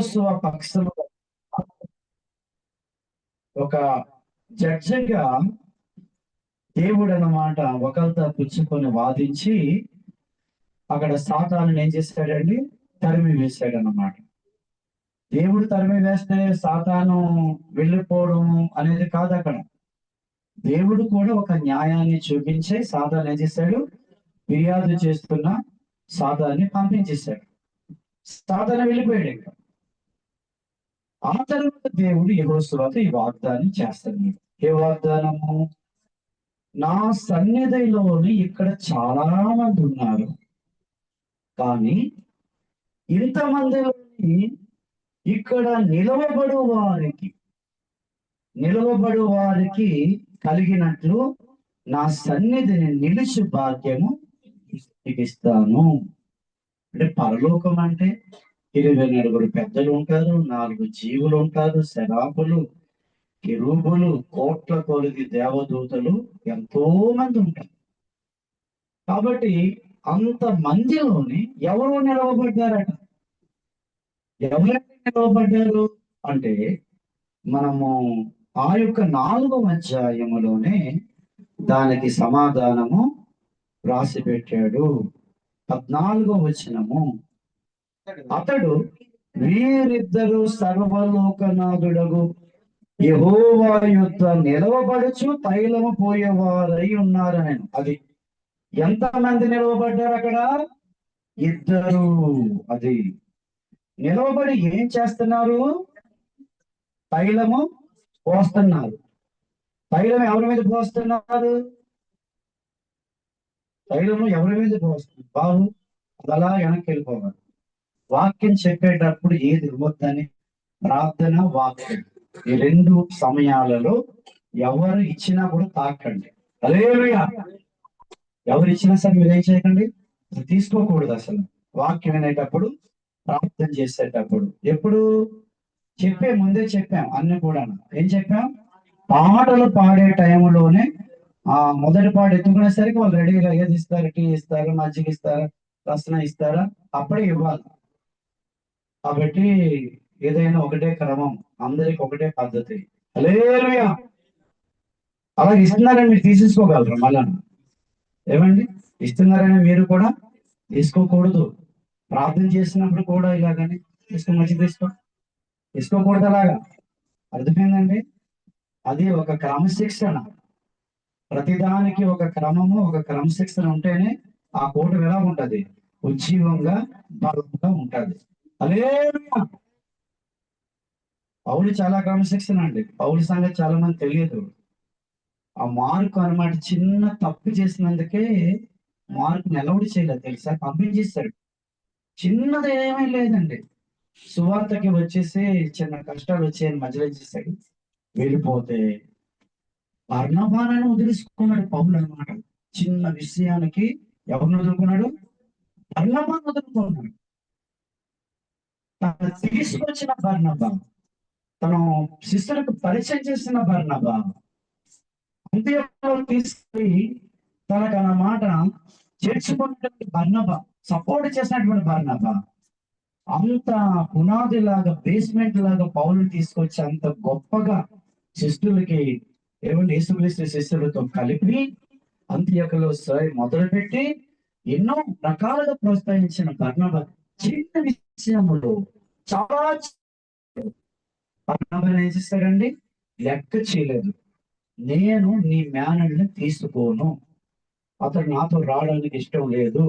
యెహోషువ పక్షంలో ఒక జడ్జిగా దేవుడు అన్నమాట ఒకరితో పుచ్చుకొని వాదించి అక్కడ సాతాను ఏం చేశాడండి, తరిమి వేశాడు అన్నమాట. దేవుడు తరిమి వేస్తే సాతాను వెళ్ళిపోవడం అనేది కాదు అక్కడ. దేవుడు కూడా ఒక న్యాయాన్ని చూపించి సాతాను ఏం చేశాడు, ఫిర్యాదు చేస్తున్న సాతాన్ని పంపించేశాడు. సాతాను వెళ్ళిపోయాడు. ఇంకా ఆ తర్వాత దేవుడు యెహోషువతో ఈ వాగ్దానం చేస్తాడు. ఏ వాగ్దానము? నా సన్నిధిలోని ఇక్కడ చాలా మంది ఉన్నారు, కానీ ఇంతమందిలోని ఇక్కడ నిలవబడు వారికి కలిగినట్లు నా సన్నిధిని నిలిచి భాగ్యము ఇస్తాను. అంటే పరలోకం అంటే 29 పెద్దలు ఉంటారు, 4 జీవులు ఉంటారు, శరాపులు, కెరూబులు, కోట్ల కొలది దేవదూతలు, ఎంతో మంది ఉంటారు. కాబట్టి అంత మందిలోని ఎవరు నిలవబడ్డారట? ఎవరైతే నిలవబడ్డారు అంటే మనము ఆ యొక్క 4వ అధ్యాయములోనే దానికి సమాధానము రాసి పెట్టాడు. 14వ వచనము, అతడు వీరిద్దరు సర్వలోకనాథుడగు యెహోవా యొద్ద నిలవబడుచు తైలము పోయేవారై ఉన్నారని. అది ఎంతమంది నిలవబడ్డారు అక్కడ? 2. అది నిలవబడి ఏం చేస్తున్నారు? తైలము పోస్తున్నారు. తైలం ఎవరి మీద పోస్తున్నారు? తైలము ఎవరి మీద పోస్తున్నారు? బాబు అలా వెనక్కి వెళ్ళిపోవాలి. వాక్యం చెప్పేటప్పుడు ఏది ఇవ్వద్దని ప్రార్థన, వాక్యం ఈ 2 సమయాలలో ఎవరు ఇచ్చినా కూడా తాకండి. హల్లెలూయా. ఎవరు ఇచ్చినా సరే మీరు ఏం చేయకండి, తీసుకోకూడదు. అసలు వాక్యం వినేటప్పుడు, ప్రార్థన చేసేటప్పుడు, ఎప్పుడు ముందే చెప్పాం అన్ని కూడా. ఏం చెప్పాం? పాటలు పాడే టైంలోనే మొదటి పాట ఎత్తుకునేసరికి వాళ్ళు రెడీగా ఏది ఇస్తారు? టీ ఇస్తారు, మజ్జిగ ఇస్తారా, రసన ఇస్తారా? అప్పుడే ఇవ్వాలి. కాబట్టి ఏదైనా ఒకటే క్రమం, అందరికి ఒకటే పద్ధతి. హల్లెలూయా. అలా ఇస్తున్నారని మీరు తీసేసుకోగలరు. మళ్ళా ఏమండి, ఇస్తున్నారని మీరు కూడా తీసుకోకూడదు. ప్రార్థన చేసినప్పుడు కూడా ఇలాగని మంచిది తీసుకోకూడదు. అలాగా అర్థమైందండి. అది ఒక క్రమశిక్షణ. ప్రతిదానికి ఒక క్రమము, ఒక క్రమశిక్షణ ఉంటేనే ఆ కూటమి ఎలా ఉంటది? ఉజ్జీవంగా, బలంగా ఉంటది. హల్లెలూయా. పౌలు చాలా క్రమశిక్షణ అండి. పౌలు సంగతి చాలా మంది తెలియదు. ఆ మార్కు అన్నమాట చిన్న తప్పు చేసినందుకే మార్కు నిలవడి చేయలేదు, తెలుసా? పంపించేస్తాడు. చిన్నది ఏమీ లేదండి. సువార్తకి వచ్చేసి చిన్న కష్టాలు వచ్చాయని మధ్యలో చేశాడు, వెళ్ళిపోతే బర్నబాను వదిలేసుకున్నాడు పౌలు అన్నమాట. చిన్న విషయానికి ఎవరిని వదులుకున్నాడు? బర్నబాను వదులుకున్నాడు. తను తీసుకొచ్చిన బర్నబా, తను శిష్యులకు పరిచయం చేసిన బర్నబా, అంత్యోక్యలో తీసుకుని తనకు అన్నమాట చేర్చుకున్నటువంటి బర్నబా, సపోర్ట్ చేసినటువంటి బర్నబా, అంత పునాది లాగా, బేస్మెంట్ లాగా పౌలు తీసుకొచ్చి అంత గొప్పగా శిష్యులకి యేసుక్రీస్తు శిష్యులతో కలిపి అంత్యోక్యలో మొదలుపెట్టి ఎన్నో రకాలుగా ప్రోత్సహించిన బర్నబా చిన్న విషయంలో చాలా బర్నబా ఏం చేస్తాడండి? లెక్క చేయలేదు. నేను నీ మేనల్ని తీసుకోను, అతడు నాతో రావడానికి ఇష్టం లేదు,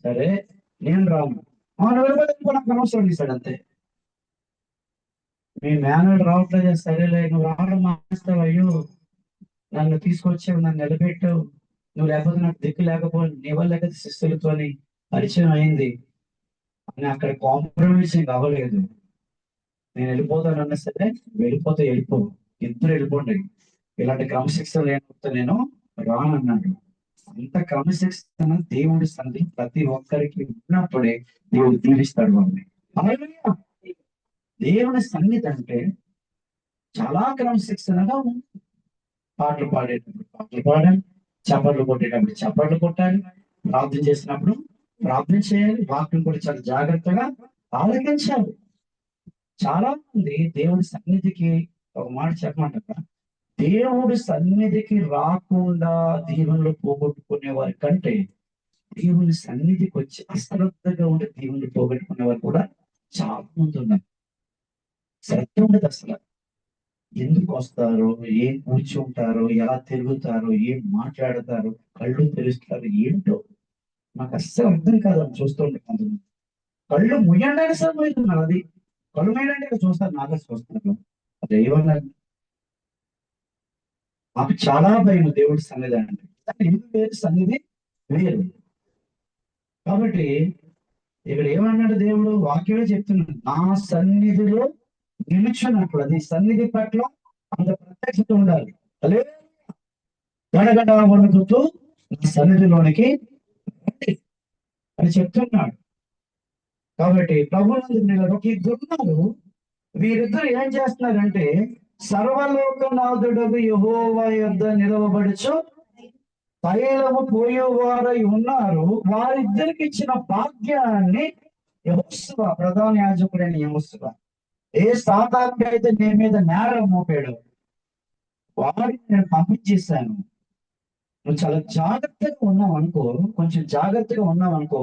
సరే నేను రాను. నాకు అనవసరం తీశాడు అంతే. మీ మేనల్ రావట్లేదు, సరేలే నువ్వు రావడం మానేస్తావు, అయ్యో నన్ను తీసుకొచ్చావు, నన్ను నిలబెట్టావు, నువ్వు లేకపోతే నాకు దిక్కు లేకపోతే నీ వల్ల లేకపోతే శిష్యులతోని పరిచయం అయింది అని అక్కడ కాంప్రమైజింగ్ అవ్వలేదు. నేను వెళ్ళిపోతాను అన్నా సరే వెళ్ళిపో, ఇద్దరు వెళ్ళిపోండి, ఇలాంటి క్రమశిక్షణ లేకపోతే నేను రానన్నాడు. అంత క్రమశిక్షణ దేవుడి సన్నిధి ప్రతి ఒక్కరికి ఉన్నప్పుడే దేవుడు దీవిస్తాడు వాళ్ళని. హల్లెలూయా. దేవుని సన్నిధి అంటే చాలా క్రమశిక్షణగా ఉంది. పాటలు పాడేటప్పుడు పాటలు పాడాలి, చప్పట్లు కొట్టేటప్పుడు చప్పట్లు కొట్టాలి, ప్రార్థన చేసినప్పుడు ప్రార్థన చేయాలి, వాక్యం కూడా చాలా జాగ్రత్తగా ఆలకించాలి. చాలా మంది దేవుడి సన్నిధికి ఒక మాట చెప్పమంటారా, దేవుడి సన్నిధికి రాకుండా దీవెనలు పోగొట్టుకునే వారి కంటే దేవుని సన్నిధికి వచ్చి అశ్రద్ధగా ఉండే దేవుని పోగొట్టుకునే వారు కూడా చాలా మంది ఉన్నారు. శ్రద్ధ ఉండదు అసలు. ఎందుకు వస్తారో, ఏం కూర్చుంటారో, ఎలా తిరుగుతారో, ఏం మాట్లాడతారో, కళ్ళు తెరుస్తారు, ఏంటో నాకు అస్సలు అర్థం కాదని చూస్తుంటే కొంతమంది కళ్ళు ముయ్యండి సమయం అది. కళ్ళు మూయండి చూస్తారు, నాకే చూస్తారు. అది ఏమన్నా, మాకు చాలా భయం దేవుడి సన్నిధి అంటే. కానీ ఎందుకు వేరు, సన్నిధి వేరు. కాబట్టి ఇక్కడ ఏమన్నాడు దేవుడు, వాక్యమే చెప్తున్నాడు, నా సన్నిధిలో నిలుచున్నట్లు, అది సన్నిధి పట్ల అంత ప్రత్యక్షత ఉండాలి. అదే గడగడ వణుకుతూ నా సన్నిధిలోనికి రండి అని చెప్తున్నాడు. కాబట్టి ప్రభుత్వ ఒక ఇద్దరు ఉన్నారు. వీరిద్దరు ఏం చేస్తున్నారంటే, సర్వలోకనాథుడగు యెహోవా యొద్ద నిలవబడుచు తైలము పోయేవారై ఉన్నారు. వారిద్దరికి ఇచ్చిన భాగ్యాన్ని యెహోషువ, ప్రధాన యాజకుడైన యెహోషువ, ఏ సాతానుడు అయితే నీ మీద నేరం మోపాడు వారిని నేను పంపించేశాను. నువ్వు చాలా జాగ్రత్తగా ఉన్నావు అనుకో, కొంచెం జాగ్రత్తగా ఉన్నావు అనుకో,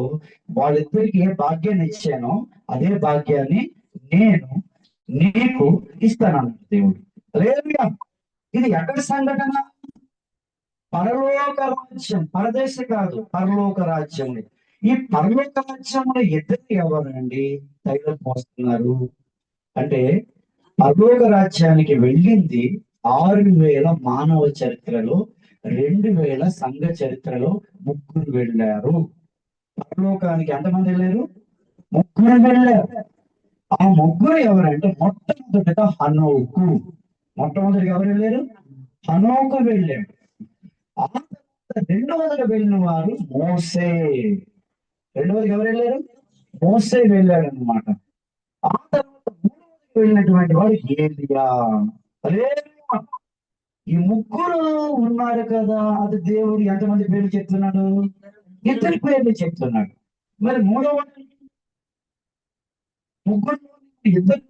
వాళ్ళిద్దరికి ఏ భాగ్యాన్ని ఇచ్చానో అదే భాగ్యాన్ని నేను నీకు ఇస్తానన్నాడు దేవుడు. హల్లెలూయా. ఇది ఎక్కడ సంఘటన? పరలోక రాజ్యం, పరదేశ కాదు, పరలోక రాజ్యం. ఈ పరలోక రాజ్యంలో ఇద్దరు ఎవరండి తైలం పోస్తున్నారు అంటే, పరలోక రాజ్యానికి వెళ్ళింది 6,000 మానవ చరిత్రలో, 2,000 సంఘ చరిత్రలో ముగ్గురు వెళ్ళారు. పరలోకానికి ఎంతమంది వెళ్ళారు? ముగ్గురు వెళ్ళారు. ఆ ముగ్గురు ఎవరంటే, మొట్టమొదటిగా హనోకు. మొట్టమొదటిగా ఎవరు వెళ్ళారు? హనోకు వెళ్ళాడు. ఆ తర్వాత రెండవదిగా వెళ్ళిన వారు మోసే. రెండవదిగా ఎవరు వెళ్ళారు? మోసే వెళ్ళాడు అనమాట. ఆ తర్వాత మూడవదిగా వెళ్ళినటువంటి వాడు ఏలియా. హల్లెలూయా. ఈ ముగ్గురు ఉన్నారు కదా, అది దేవుడు ఎంతమంది పేర్లు చెప్తున్నాడు? ఇద్దరి పేర్లు చెప్తున్నాడు. మరి మూడవ ముగ్గురు, ఇద్దరు,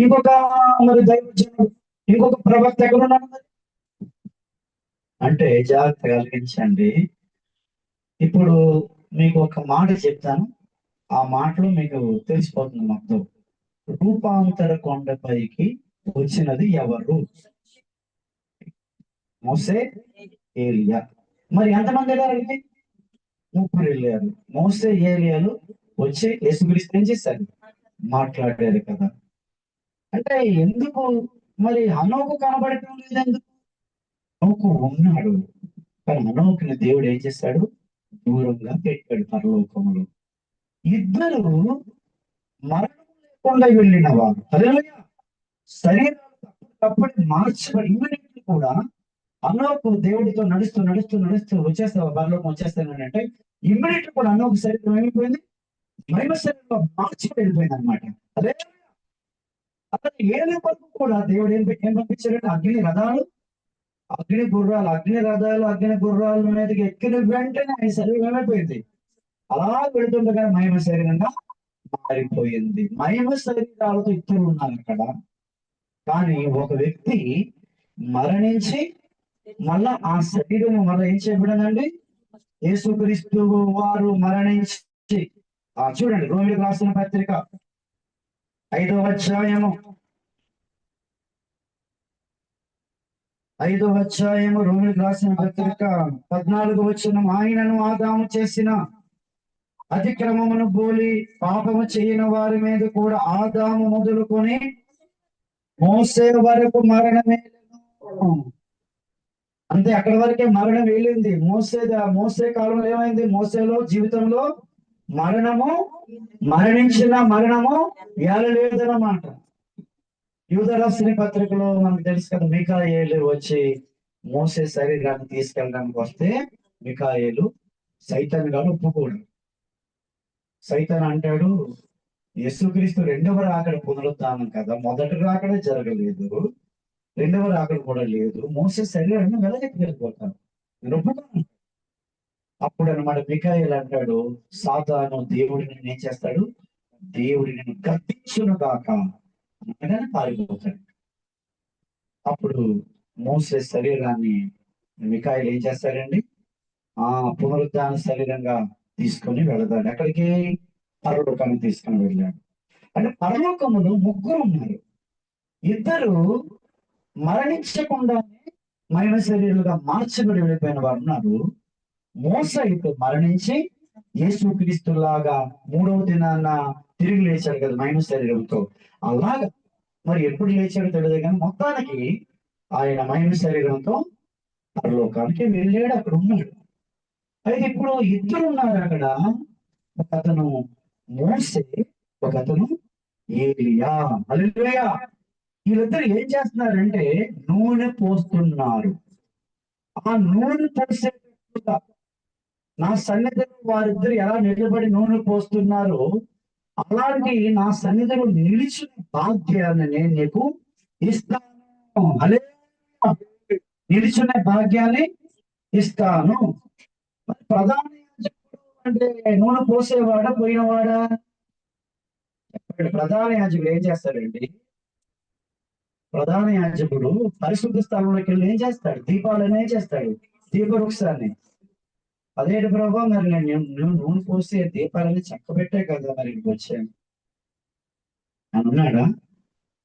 ఇంకొక మరి దైవజనుడు, ఇంకొక ప్రవక్త ఎక్కడున్నాడు అంటే జాగ్రత్త కలిగించండి. ఇప్పుడు మీకు ఒక మాట చెప్తాను, ఆ మాటలో మీకు తెలిసిపోతుంది మొత్తం. రూపాంతర కొండపైకి వచ్చినది ఎవరు? మోసే, ఏలియా. మరి ఎంతమంది వెళ్ళారండి? ముగ్గురు వెళ్ళారు. మోసే, ఏలియాలు వచ్చి యేసుక్రీస్తు ఏం చేశారు? మాట్లాడారు కదా. అంటే ఎందుకు మరి హనోకు కనబడటం లేదు? ఎందుకు? హనోకు ఉన్నాడు, కానీ హనోకుని దేవుడు ఏం చేశాడు? దూరంగా పెట్టాడు పరలోకంలో. ఇద్దరు మరణం లేకుండా వెళ్ళిన వారు. హల్లెలూయా. శరీరాలు అప్పటికప్పుడు మార్చబడి ఇమ్మీడియట్లీ కూడా హనోకు దేవుడితో నడుస్తూ నడుస్తూ నడుస్తూ వచ్చేస్తావు పరలోకం వచ్చేస్తాను అంటే, ఇమ్మీడియట్ కూడా హనోకు శరీరం ఏమైపోయింది? మహిమ శరీరంలో మార్చి వెళ్ళిపోయింది అనమాట. అదే అతను ఏలి వరకు కూడా దేవుడు ఏం పంపించాడంటే, అగ్ని రథాలు, అగ్ని గుర్రాలు, అగ్ని రథాలు, అగ్ని గుర్రాల మీదకి ఎక్కిన వెంటనే ఆయన శరీరం ఏమైపోయింది? అలా వెళుతుండగా మహిమ శరీరంగా మారిపోయింది. మహిమ శరీరాలతో ఇద్దరు ఉన్నారు అక్కడ. కానీ ఒక వ్యక్తి మరణించి మళ్ళా ఆ శరీరం మళ్ళీ ఏం చేయబడిందండి? యేసుక్రీస్తు వారు మరణించి, చూడండి రోమిలికి రాసిన పత్రిక 5వ అధ్యాయము, 5వ అధ్యాయము రోమిలికి రాసిన పత్రిక 14వ వచనం, ఆయనను ఆదాము చేసిన అతిక్రమమును పోలి పాపము చేయని వారి మీద కూడా ఆదాము మొదలుకొని మోసే వరకు మరణమే. అంతే, అక్కడి వరకే మరణం వెళ్ళింది. మోసే కాలంలో ఏమైంది? మోసేలో జీవితంలో మరణించిన మరణము ఏలలేదన్నమాట. యూదా రాసిన పత్రికలో మనకు తెలుసు కదా, మిఖాయేలు వచ్చి మోసే శరీరాన్ని తీసుకెళ్ళడానికి వస్తే మిఖాయేలు సైతాన్ గారు ఒప్పుకోడు. సైతాన్ అంటాడు, యేసుక్రీస్తు రెండవ రాకడ పునరుత్థానం కదా, మొదటి రాకడ జరగలేదు, రెండవ రాకడ కూడా లేదు, మోసే శరీరాన్ని వెలగెత్తుకెళ్ళిపోతాను, నేను ఒప్పుకోను. అప్పుడు అనమాట మిఖాయేలు అంటాడు, సాతాను దేవుడిని ఏం చేస్తాడు? దేవుడి నేను గద్దించును గాక అనగానే పారిపోతాడు. అప్పుడు మోసే శరీరాన్ని మిఖాయిలు ఏం చేస్తాడండి? ఆ పునరుద్ధాన శరీరంగా తీసుకొని వెళతాడు. ఎక్కడికి? పరలోకానికి తీసుకొని వెళ్ళాడు. అంటే పరలోకములో ముగ్గురు ఉన్నారు. ఇద్దరు మరణించకుండానే మరణ శరీరులుగా మార్చబడి వెళ్ళిపోయిన వారు ఉన్నారు. మోస అయితే మరణించి యేసుక్రీస్తులాగా మూడవ దినాన తిరిగి లేచాడు కదా మహిమ శరీరంతో. అలాగా మరి ఎప్పుడు లేచాడో తెలియదు కానీ మొత్తానికి ఆయన మహిమ శరీరంతో పరలోకానికి వెళ్ళాడు, అక్కడ ఉన్నాడు. అయితే ఇప్పుడు ఇద్దరు ఉన్నారు అక్కడ. ఒక అతను మోసే, ఒక అతను ఏలియా. హల్లెలూయా. వీళ్ళిద్దరు ఏం చేస్తున్నారంటే నూనె పోస్తున్నారు. ఆ నూనె పోసేటట్టుగా నా సన్నిధిలో వారిద్దరు ఎలా నిలబడి నూనె పోస్తున్నారో అలాంటి నా సన్నిధిలో నిలిచిన భాగ్యాన్ని నేను నీకు ఇస్తాను. హల్లెలూయా. నిలిచిన భాగ్యాన్ని ఇస్తాను. మరి ప్రధాన యాజకుడు అంటే నూనె పోసేవాడా పోయినవాడా? ప్రధాన యాజకుడు ఏం చేస్తాడండి? ప్రధాన యాజకుడు పరిశుద్ధ స్థలంలోకి వెళ్ళి ఏం చేస్తాడు? దీపాలను ఏం చేస్తాడు? దీపవృక్షాన్ని. అదేంటి ప్రభావ, మరి నేను నూనె పోసి దీపాలని చక్కబెట్టే కదా మరి ఇక్కడికి వచ్చాను అని అన్నాడా?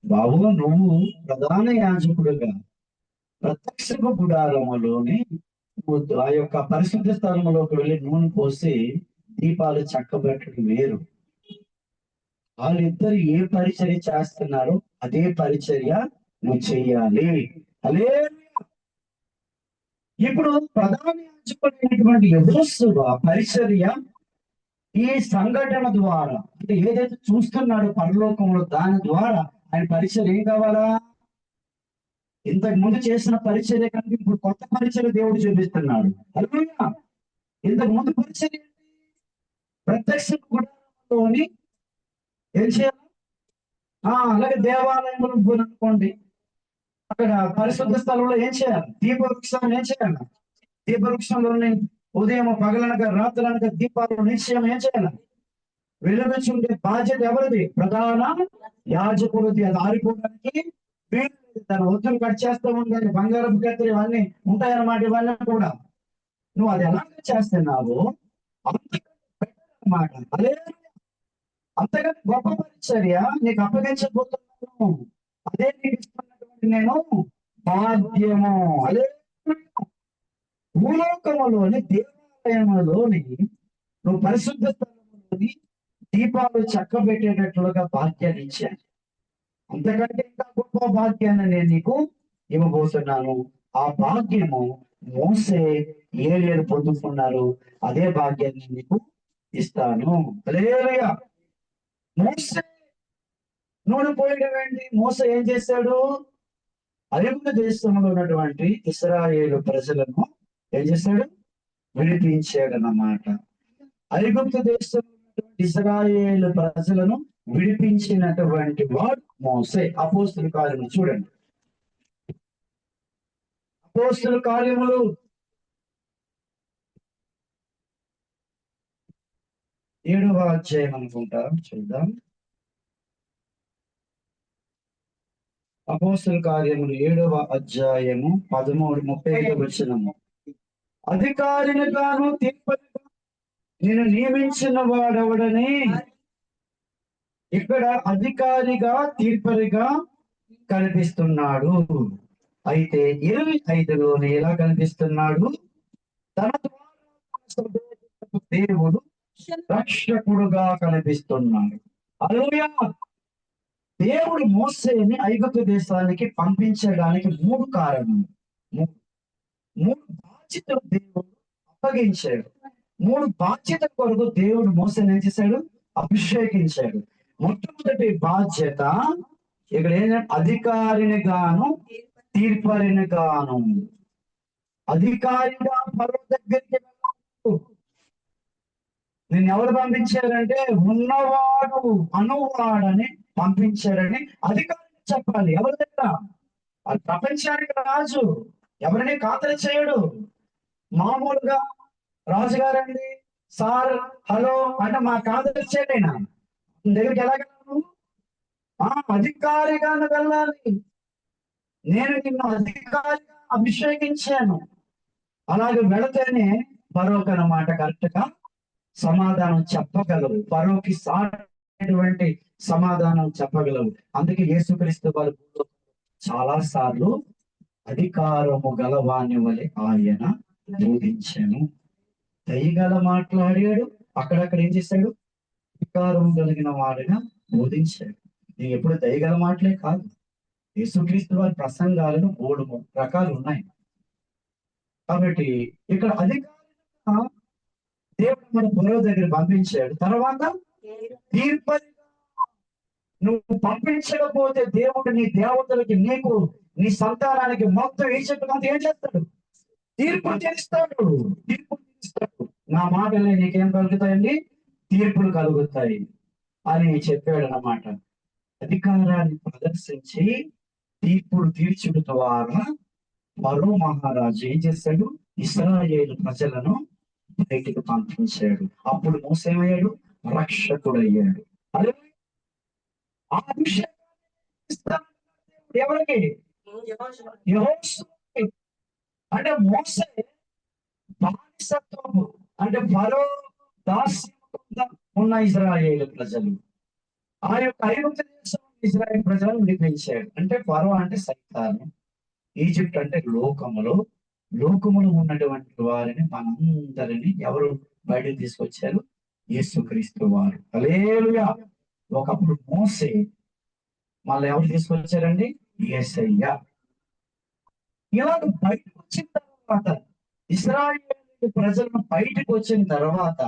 బాబు, నువ్వు ప్రధాన యాజకుడుగా ప్రత్యక్ష గుడారములోని ఆ యొక్క పరిశుద్ధ స్థలంలోకి వెళ్ళి నూనె పోసి దీపాలు చక్కబెట్టడం వేరు. వాళ్ళిద్దరు ఏ పరిచర్య చేస్తున్నారో అదే పరిచర్య నువ్వు చెయ్యాలి. అలే ఇప్పుడు ప్రధాన యాజకుడైనటువంటి యెహోషువ పరిచర్య ఈ సంఘటన ద్వారా, అంటే ఏదైతే చూస్తున్నాడో పరలోకంలో దాని ద్వారా ఆయన పరిచర్య ఏం కావాలా? ఇంతకు ముందు చేసిన పరిచర్య కంటే ఇప్పుడు కొత్త పరిచర్య దేవుడు చూపిస్తున్నాడు. హల్లెలూయా. ఇంతకు ముందు పరిచర్య ప్రత్యక్ష గుడారంలోని ఏం చేయాలి? అలాగే దేవాలయంలో అనుకోండి, అక్కడ పరిశుద్ధ స్థలంలో ఏం చేయాలి? దీపవృక్షాన్ని ఏం చేయాలి? దీపవృక్షంలోని ఉదయం పగలనగా రాత్రనగా దీపాలు నిశ్చయం ఏం చేయాలి? వెలుగుచుండే బాధ్యత ఎవరిది? ప్రధాన యాజకుడిది. అది ఆరిపోవడానికి తన ఒత్తులు కట్ చేస్తూ ఉండాలి. బంగారం కత్తి ఇవన్నీ ఉంటాయన్నమాట. ఇవన్నీ కూడా నువ్వు అది ఎలా చేస్తున్నావు అన్నమాట. అదే అంతకంటే గొప్ప పరిచర్య నీకు అప్పగించబోతున్నాను. అదే నీకు ఇస్తున్నటువంటి నేను భాగ్యము. అదే భూలోకములోని దేవాలయములోని నువ్వు పరిశుద్ధ స్థలంలోని దీపాలు చక్కబెట్టేటట్లుగా భాగ్యాన్ని ఇచ్చాను. అంతకంటే ఇంకా గొప్ప భాగ్యాన్ని నేను నీకు ఇవ్వబోతున్నాను. ఆ భాగ్యము మోసే ఏలియాలు పొందుకున్నారు. అదే భాగ్యాన్ని నీకు ఇస్తాను. హల్లెలూయా. మోసే నూనె పోయడం ఏంటి? మోసే ఏం చేశాడు? ఐగుప్తు దేశంలో ఉన్నటువంటి ఇశ్రాయేలు ప్రజలను ఏం చేశాడు? విడిపించాడు అన్నమాట. ఐగుప్తు దేశంలో ఉన్నటువంటి ఇశ్రాయేలు ప్రజలను విడిపించినటువంటి వాడు మోసే. అపోస్తుల కార్యములు చూడండి. అపోస్తుల కార్యములు 7వ అధ్యాయం అనుకుంటా, చూద్దాం. అపోస్తుల కార్యములు 7వ అధ్యాయము 13-35 వచనము. అధికారిని గాను తీర్పరిగా నేను నియమించిన వాడెవడని. ఇక్కడ అధికారిగా తీర్పరిగా కనిపిస్తున్నాడు. అయితే 25లోనే ఎలా కనిపిస్తున్నాడు? తన ద్వారా దేవుడు రక్షకుడుగా కనిపిస్తున్నాడు. హల్లెలూయా. దేవుడు మోసేని ఐగుప్తు దేశానికి పంపించడానికి 3 కారణాలు. 3 బాధ్యతలు దేవుడు అప్పగించాడు. 3 బాధ్యతల కొరకు దేవుడు మోసేని ఏం చేశాడు? అభిషేకించాడు. మొట్టమొదటి బాధ్యత ఇక్కడ ఏంటంటే అధికారిని గాను తీర్పరిని గాను. అధికారిగా పరమ దగ్గరికి నేను ఎవరు పంపించారంటే ఉన్నవాడు అనువాడని పంపించారని అధికారులు చెప్పాలి. ఎవరి దగ్గర? అది ప్రపంచానికి రాజు. ఎవరిని ఖాతరు చేయడు. మామూలుగా రాజుగారండి సార్ హలో అంటే మా ఖాతరు చేయడైనా దగ్గరికి ఎలా వెళ్ళాలి? అధికారిగాను వెళ్ళాలి. నేను నిన్ను అధికారిగా అభిషేకించాను. అలాగే వెళితేనే ఫరోకి అన్నమాట కరెక్ట్ గా సమాధానం చెప్పగలవు. ఫరోకి సాటి సమాధానం చెప్పగలవు. అందుకే యేసుక్రీస్తు వారు చాలా సార్లు అధికారము గలవాని వలె ఆయన బోధించాను. దయగల మాట్లాడాడు. అక్కడక్కడ ఏం చేశాడు? అధికారం కలిగిన వాడిగా బోధించాడు. నీకు ఎప్పుడు దయగల మాటలే కాదు, యేసుక్రీస్తు వారి ప్రసంగాలను 3 రకాలు ఉన్నాయి. కాబట్టి ఇక్కడ అధికారంగా దేవుడు మన ఫరో దగ్గర పంపించాడు. తర్వాత తీర్పు, నువ్వు పంపించకపోతే దేవుడు నీ దేవతలకి, నీకు, నీ సంతానానికి మొత్తం ఈజిప్ట్ ఏం చేస్తాడు? తీర్పు తీరుస్తాడు. నా మాటలే నీకేం కలుగుతాయండి? తీర్పులు కలుగుతాయి అని చెప్పాడు అన్నమాట. అధికారాన్ని ప్రదర్శించి తీర్పులు తీర్చుడు ద్వారా ఫరో మహారాజు ఏం చేశాడు? ఇశ్రాయేలు ప్రజలను బయటికి పంపించాడు. అప్పుడు మోసే ఏమయ్యాడు? రక్షకుడయ్యాడు. అదే ఆ విషయం ఎవరికి? యెహోషువకి. అంటే మోసే బానిసత్వము, అంటే ఫరో దాస్యంగా ఉన్న ఇశ్రాయేలు ప్రజలు, ఆ యొక్క ఐగుప్తు దేశం ఇశ్రాయేలు ప్రజలను విడిపించాడు. అంటే ఫరో అంటే సైతాను, ఈజిప్ట్ అంటే లోకములో ఉన్నటువంటి వారిని, మనందరిని ఎవరు బయటకు తీసుకొచ్చారు? యేసుక్రీస్తు వారు. హల్లెలూయా. ఒకప్పుడు మోసే, మళ్ళీ ఎవరు తీసుకొచ్చారండి? యేసయ్య. ఇలాగ బయటకు వచ్చిన తర్వాత, ఇశ్రాయేలు ప్రజలను బయటకు వచ్చిన తర్వాత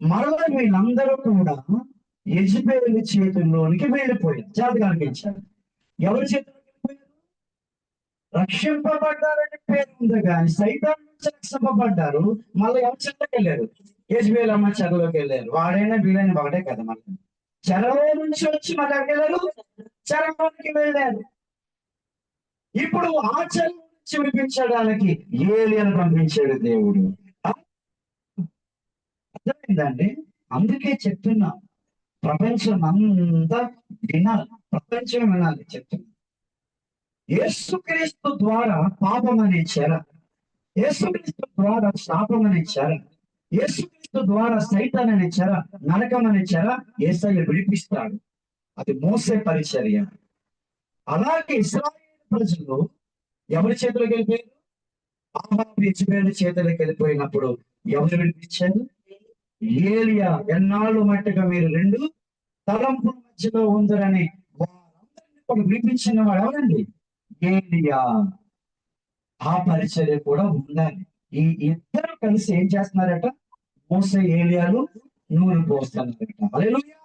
మరలా వీళ్ళందరూ కూడా యెజెబెలు చేతుల్లోనికి వెళ్ళిపోయారు. జాతి కనిపించారు. ఎవరి చేతుల్లోకి వెళ్ళిపోయారు? రక్షింపబడ్డారని పేరు ఉంది కానీ సైతాన్ నుంచి రక్షింపబడ్డారు. మళ్ళీ ఎవరి చెరలోకి వెళ్ళారు? యెజెబెలు అమ్మ చెరలోకి వెళ్ళారు. వాడైనా వీళ్ళైనా ఒకటే కదా. మళ్ళీ చెరలో నుంచి వచ్చి మళ్ళీ ఎక్కడికి వెళ్ళారు? చెరలోనికి వెళ్ళారు. ఇప్పుడు ఆ చెర నుంచి విడిపించడానికి ఏలియాను పంపించాడు దేవుడు. అర్థమైందండి? అందుకే చెప్తున్నా, ప్రపంచం అంతా వినాలి, ప్రపంచం వినాలి చెప్తున్నా. యేసుక్రీస్తు ద్వారా పాపం అనే చెర, యేసుక్రీస్తు ద్వారా శాపం అనే చెర, యేసుక్రీస్తు ద్వారా సైతాన్ అనే చెర, నరకం అనే చెర యేసయ్య విడిపిస్తాడు. అది మోసే పరిచర్య. అలాగే ఇశ్రాయేలు ప్రజలు ఎవరి చేతులకు వెళ్ళిపోయారు? ఆహాబు యెజెబెలు చేతులకు వెళ్ళిపోయినప్పుడు ఎవరు విడిపించారు? ఏలియా. ఎన్నాళ్ళు మట్టుగా మీరు 2 తలంపుల మధ్యలో ఉందరని వారందరినీ కూడా విడిపించిన వాడు ఎవరండి? ఏలియా. ఆ పరిచర్య కూడా ఉండాలి. ఈ ఇద్దరు కలిసి ఏం చేస్తున్నారట? మోసే, ఏలియాలు నూనె పోస్తున్నారట. హల్లెలూయా.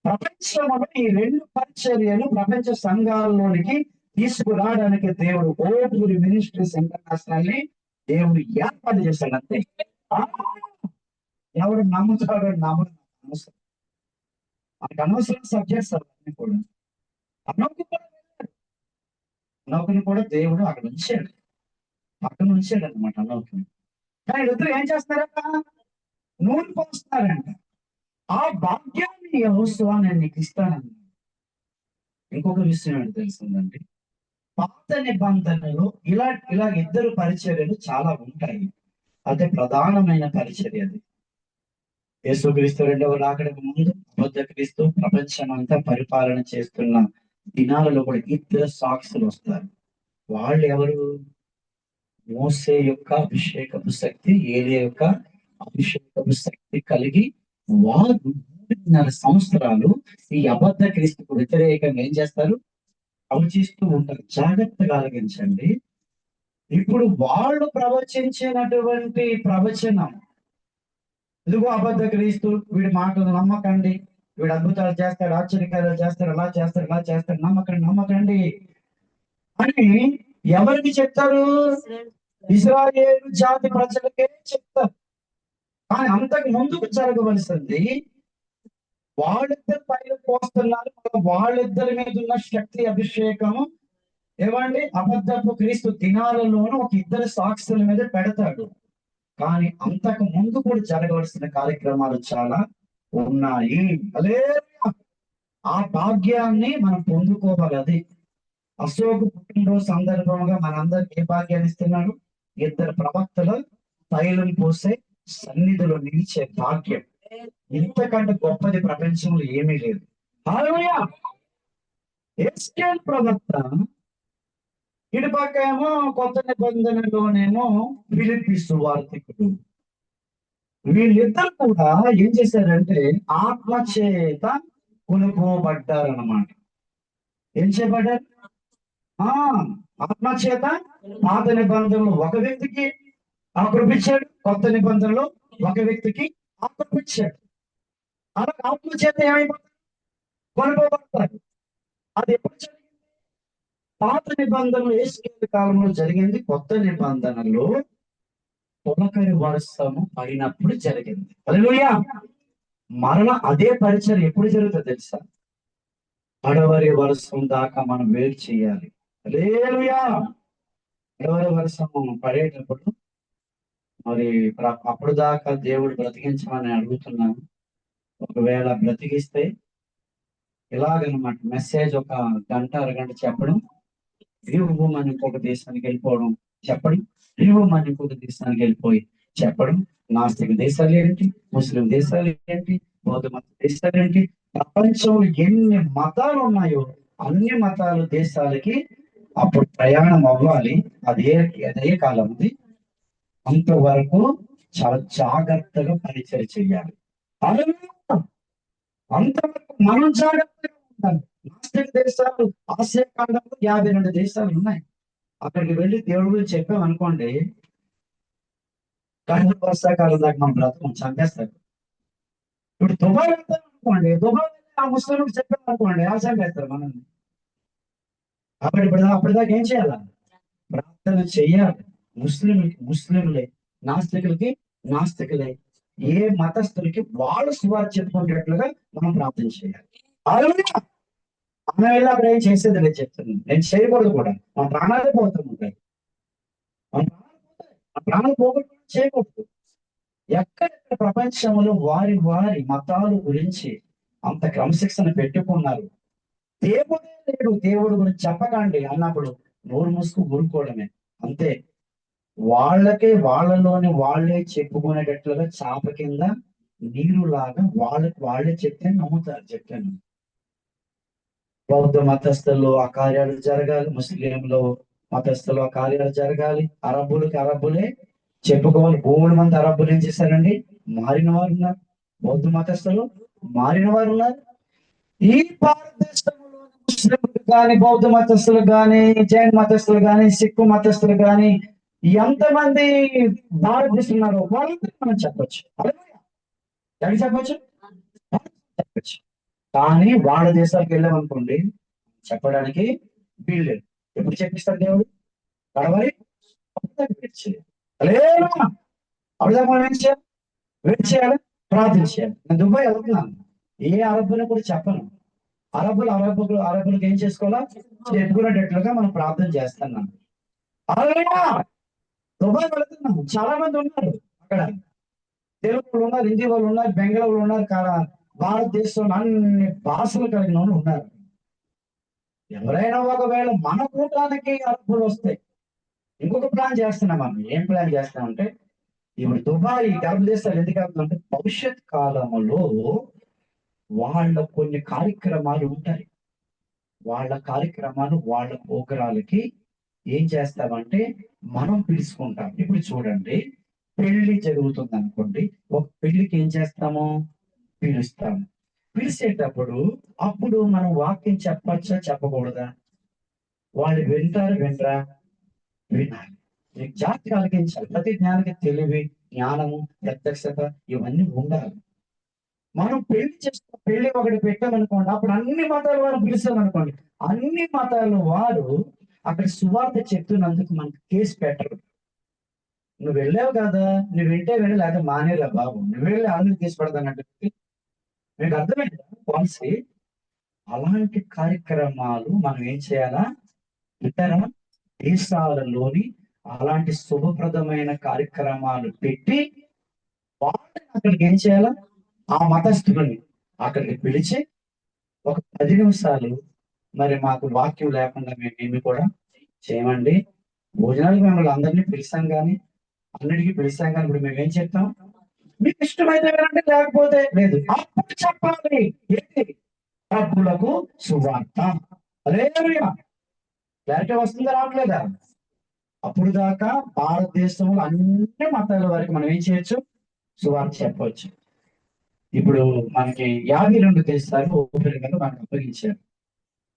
ప్రపంచంలో ఈ 2 పరిచర్యలు ప్రపంచ సంఘాల్లోనికి తీసుకురావడానికి దేవుడు ఓటూరి మినిస్ట్రీస్ ఇంటర్నేషనల్ ని దేవుడు ఏర్పాటు చేశాడు. అంతే. ఎవరు నమ్ముతాడో నమ్మడం అనవసరం. మనకు అనవసరం సబ్జెక్ట్స్ అవన్నీ కూడా. అనౌకుని కూడా దేవుడు అక్కడ ఉంచాడు, పక్కన ఉంచాడు అనమాట అనౌకుని. కానీ ఇద్దరు ఏం చేస్తారట? నూనె పోస్తున్నారంట. ఆ భాగ్యాన్ని యెహోషువ నేను నీకు ఇస్తానన్నాడు. ఇంకొక విషయం ఏంటి తెలుస్తుందండి? పాత నిబంధనలో ఇలా ఇద్దరు పరిచర్యలు చాలా ఉంటాయి. అదే ప్రధానమైన పరిచర్య. అది యేసుక్రీస్తు 2వ రాకడకు ముందు అబద్ధ క్రీస్తు ప్రపంచం అంతా పరిపాలన చేస్తున్న దినాలలో కూడా 2 సాక్షులు వస్తారు. వాళ్ళు ఎవరు? మోసే యొక్క అభిషేకపు శక్తి, ఏలియా యొక్క అభిషేకపు శక్తి కలిగి వారు 3.5 సంవత్సరాలు ఈ అబద్ధ క్రీస్తుకు వ్యతిరేకంగా ఏం చేస్తారు? ప్రవచిస్తూ ఉంటారు. జాగ్రత్తగా ఆలకించండి. ఇప్పుడు వాళ్ళు ప్రవచించినటువంటి ప్రవచనం, ఇదిగో అబద్ధ క్రీస్తు, వీడి మాటలు నమ్మకండి, వీడు అద్భుతాలు చేస్తాడు, ఆశ్చర్యకార్యాలు చేస్తాడు, అలా చేస్తాడు, ఇలా చేస్తాడు, నమ్మకండి అని ఎవరికి చెప్తారు? ఇశ్రాయేలు జాతి ప్రజలకే చెప్తారు. కానీ అంతకు ముందుకు జరగవలసింది, వాళ్ళిద్దరు పైన పోస్తున్నారు, వాళ్ళిద్దరి మీద ఉన్న శక్తి అభిషేకము ఏమండి అబద్ధపు క్రీస్తు దినాలలోనూ ఒక 2 సాక్షుల మీద పెడతాడు. కానీ అంతకు ముందు కూడా జరగవలసిన కార్యక్రమాలు చాలా ఉన్నాయి. హల్లెలూయా. ఆ భాగ్యాన్ని మనం పొందుకోవాలి. అది అశోకు పుట్టినరోజు సందర్భంగా మనందరికి ఏ భాగ్యాన్ని ఇస్తున్నాడు? ఇద్దరు ప్రవక్తల తైలం పోసే సన్నిధిలో నిలిచే భాగ్యం. ఇంతకంటే గొప్పది ప్రపంచంలో ఏమీ లేదు. హల్లెలూయా. ఎస్కేల్ ప్రవక్త, ఇటుపక్క ఏమో కొత్త నిబంధనలోనేమో ఫిలిప్పీ సువార్తికుడు. వీళ్ళిద్దరు కూడా ఏం చేశారంటే ఆత్మ చేత కొనుక్కోబడ్డారన్నమాట. ఏం చేయబడ్డారు? ఆ ఆత్మ చేత పాత నిబంధనలు ఒక వ్యక్తికి ఆకృపించాడు, కొత్త నిబంధనలు ఒక వ్యక్తికి ఆకృపించాడు. అలా ఆత్మ చేత ఏమైపోతారు? కొనుక్కోబడతారు. అది ఎప్పుడు జరిగింది? పాత నిబంధనలు యేసు కాలంలో జరిగింది. కొత్త నిబంధనలు తొలకరి వర్షము పడినప్పుడు జరిగింది. హల్లెలూయా. మరలా అదే పరిచయం ఎప్పుడు జరుగుతుంది తెలుసా? కడవరి వర్షం దాకా మనం వెయిట్ చేయాలి. హల్లెలూయా. కడవరి వర్షము పడేటప్పుడు మరి అప్పుడు దాకా దేవుడు బ్రతికించమని అడుగుతున్నాను. ఒకవేళ బ్రతికిస్తే ఇలాగనమాట, మెసేజ్ ఒక గంట అరగంట చెప్పడం, మన ఇంకొక దేశానికి వెళ్ళిపోవడం, చెప్పడం, మన ఇంకొక దేశానికి వెళ్ళిపోయి చెప్పడం. నాస్తిక దేశాలు ఏంటి, ముస్లిం దేశాలు ఏంటి, బౌద్ధ మత దేశాలు ఏంటి, ప్రపంచంలో ఎన్ని మతాలు ఉన్నాయో అన్ని మతాల దేశాలకి అప్పుడు ప్రయాణం అవ్వాలి. అదే కాలం ఉంది. అంతవరకు చాలా జాగ్రత్తగా పరిచయం చేయాలి. అంతవరకు మనం జాగ్రత్తగా ఉండాలి. నాస్తిక దేశాలు ఆసియా ఖండంలో 52 దేశాలు ఉన్నాయి. అక్కడికి వెళ్ళి దేవుడి గురించి చెప్పాం అనుకోండి, కఠిన వర్షాకాలం దాకా మన బ్రతకం చంపేస్తారు. ఇప్పుడు దుబాయ్ వెళ్తాం అనుకోండి, దుబాయ్ ఆ ముస్లింలకు చెప్పాం అనుకోండి, ఆ చంపేస్తారు మనల్ని. కాబట్టి అప్పటిదాకా ఏం చేయాలి? ప్రార్థన చెయ్యాలి. ముస్లింలే, నాస్తికులకి నాస్తికులే, ఏ మతస్థులకి వాళ్ళు సువార్త చెప్పుకునేట్లుగా మనం ప్రార్థన చేయాలి. హల్లెలూయా. ఆమె వెళ్ళి అక్కడ ఏం చేసేది నేను చెప్తున్నాను. నేను చేయకూడదు కూడా. మన ప్రాణాలే పోతుంటాయి. మన ప్రాణాలు పోగొట్టుకుని చేయకూడదు. ఎక్కడెక్కడ ప్రపంచంలో వారి వారి మతాల గురించి అంత క్రమశిక్షణ పెట్టుకున్నారు. దేవుడే లేడు, దేవుడు గురించి చెప్పకండి అన్నప్పుడు నోరు మూసుకు ఊరుకోవడమే అంతే. వాళ్ళలోని వాళ్ళే చెప్పుకునేటట్లుగా చాప కింద నీరులాగా వాళ్ళే చెప్తే నమ్ముతారు. చెప్పాను, బౌద్ధ మతస్థుల్లో ఆ కార్యాలు జరగాలి, ముస్లింలో మతస్థులు ఆ కార్యాలు జరగాలి, అరబ్బులే చెప్పుకోవాలి. 3 మంది అరబ్బులు ఏం చేశారండి? మారిన వారు ఉన్నారు. బౌద్ధ మతస్థులు మారిన వారు ఉన్నారు. ఈ భారతదేశంలో ముస్లింలు కానీ, బౌద్ధ మతస్థులు కానీ, జైన్ మతస్థులు కానీ, సిక్కు మతస్థులు కానీ ఎంతమంది భారతదేశం ఉన్నారో వాళ్ళందరూ మనం చెప్పొచ్చు. ఎక్కడ చెప్పొచ్చు? కానీ వాళ్ళ దేశాలకు వెళ్ళామనుకోండి, చెప్పడానికి వీళ్ళు ఎప్పుడు చెప్పిస్తారు దేవుడు? కడవరి వెయిట్ చేయాలి. అప్పుడుదాకా మనం ఏం చేయాలి? వెయిట్ చేయాలి, ప్రార్థన చేయాలి. నేను దుబాయ్ వెళ్తున్నాను, ఏ అరబ్బుని కూడా చెప్పను. అరబ్బులకు ఏం చేసుకోవాలా చెప్పుకునేటట్లుగా మనం ప్రార్థన చేస్తున్నాం. దుబాయ్ వెళుతున్నాం, చాలా మంది ఉన్నారు అక్కడ. తెలుగు వాళ్ళు ఉన్నారు, హిందీ వాళ్ళు ఉన్నారు, బెంగాల్ ఉన్నారు, భారతదేశంలో అన్ని భాషలు కలిగిన వాళ్ళు ఉన్నారు. ఎవరైనా ఒకవేళ మన కూటానికి అరబ్బులు వస్తాయి, ఇంకొక ప్లాన్ చేస్తున్నాం. మనం ఏం ప్లాన్ చేస్తామంటే, ఇప్పుడు దుబాయ్ గల్ఫ్ దేశాలు ఎందుకు వెళ్తుందంటే భవిష్యత్ కాలంలో వాళ్ళ కొన్ని కార్యక్రమాలు ఉంటాయి. వాళ్ళ కార్యక్రమాలు వాళ్ళ ప్రోగ్రాలకి ఏం చేస్తామంటే మనం పిలుచుకుంటాం. ఇప్పుడు చూడండి, పెళ్లి జరుగుతుంది అనుకోండి, ఒక పెళ్లికి ఏం చేస్తాము? పిలుస్తాము. పిలిచేటప్పుడు అప్పుడు మనం వాక్యం చెప్పచ్చా చెప్పకూడదా? వాళ్ళు వినరా? వినాలి. నీకు జాతి కలిగించాలి. ప్రతి జ్ఞానికి తెలివి, జ్ఞానము, ప్రత్యక్షత ఇవన్నీ ఉండాలి. మనం పెళ్లి ఒకటి పెట్టామనుకోండి, అప్పుడు అన్ని మతాల వారు పిలిచామనుకోండి, అన్ని మతాల వారు అక్కడ సువార్త చెప్తున్నందుకు మనకు కేసు పెట్టరు. నువ్వు వెళ్ళావు కదా, నువ్వు వింటే వెళ్ళి, లేకపోతే మానేరా బాబు, నువ్వు వెళ్ళి అందరికి కేసు పెడతానంటే మీకు అర్థమైందా పాలసీ? అలాంటి కార్యక్రమాలు మనం ఏం చేయాలా? ఇతర దేశాలలోని అలాంటి శుభప్రదమైన కార్యక్రమాలు పెట్టి వాళ్ళని అక్కడికి ఏం చేయాలా? ఆ మతస్థులని అక్కడికి పిలిచి ఒక 10 నిమిషాలు మరి మాకు వాక్యం లేకుండా మేమేమి కూడా చేయమండి. భోజనాలకు మిమ్మల్ని అందరినీ పిలిచాం కానీ, అన్నిటికీ పిలిచాం కానీ ఇప్పుడు మేమేం చెప్తాం? మీకు ఇష్టమైతే వినండి, లేకపోతే లేదు. అప్పుడు చెప్పాలి ఏంటి? ప్రభులకు సువార్త. హల్లెలూయా. క్లారిటీ వస్తుందా రావట్లేదా? అప్పుడు దాకా భారతదేశంలో అన్ని మతాల వరకు మనం ఏం చేయొచ్చు? సువార్త చెప్పవచ్చు. ఇప్పుడు మనకి 52 దేశాలు ఓపెన్ మనకు అప్పగించారు.